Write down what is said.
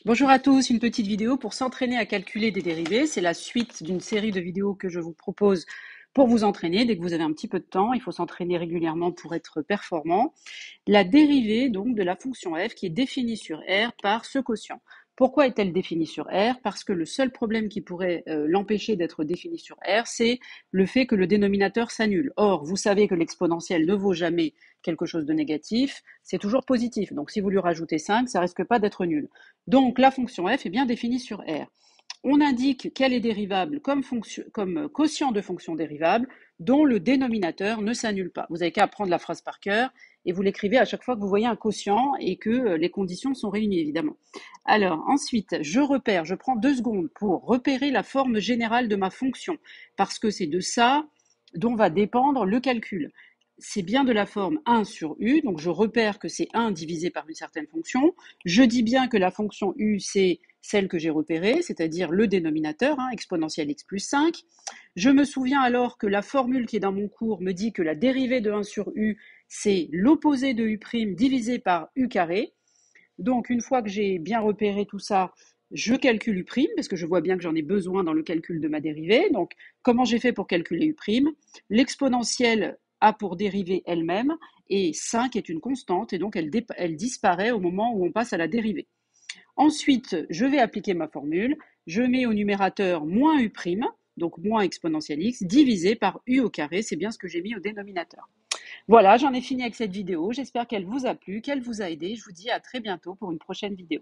Bonjour à tous, une petite vidéo pour s'entraîner à calculer des dérivés. C'est la suite d'une série de vidéos que je vous propose pour vous entraîner. Dès que vous avez un petit peu de temps, il faut s'entraîner régulièrement pour être performant. La dérivée donc de la fonction f qui est définie sur R par ce quotient. Pourquoi est-elle définie sur R? Parce que le seul problème qui pourrait l'empêcher d'être définie sur R, c'est le fait que le dénominateur s'annule. Or, vous savez que l'exponentielle ne vaut jamais quelque chose de négatif, c'est toujours positif. Donc si vous lui rajoutez 5, ça risque pas d'être nul. Donc la fonction f est bien définie sur R. On indique qu'elle est dérivable comme quotient de fonction dérivable dont le dénominateur ne s'annule pas. Vous n'avez qu'à apprendre la phrase par cœur et vous l'écrivez à chaque fois que vous voyez un quotient et que les conditions sont réunies, évidemment. Alors, ensuite, je prends 2 secondes pour repérer la forme générale de ma fonction, parce que c'est de ça dont va dépendre le calcul. C'est bien de la forme 1 sur u, donc je repère que c'est 1 divisé par une certaine fonction. Je dis bien que la fonction u, c'est celle que j'ai repérée, c'est-à-dire le dénominateur, exponentielle x plus 5. Je me souviens alors que la formule qui est dans mon cours me dit que la dérivée de 1 sur u, c'est l'opposé de u' divisé par u carré. Donc, une fois que j'ai bien repéré tout ça, je calcule u', parce que je vois bien que j'en ai besoin dans le calcul de ma dérivée. Donc, comment j'ai fait pour calculer u'? L'exponentielle a pour dérivée elle-même, et 5 est une constante, et donc elle disparaît au moment où on passe à la dérivée. Ensuite, je vais appliquer ma formule. Je mets au numérateur moins u', donc moins exponentielle x, divisé par u au carré. C'est bien ce que j'ai mis au dénominateur. Voilà, j'en ai fini avec cette vidéo. J'espère qu'elle vous a plu, qu'elle vous a aidé. Je vous dis à très bientôt pour une prochaine vidéo.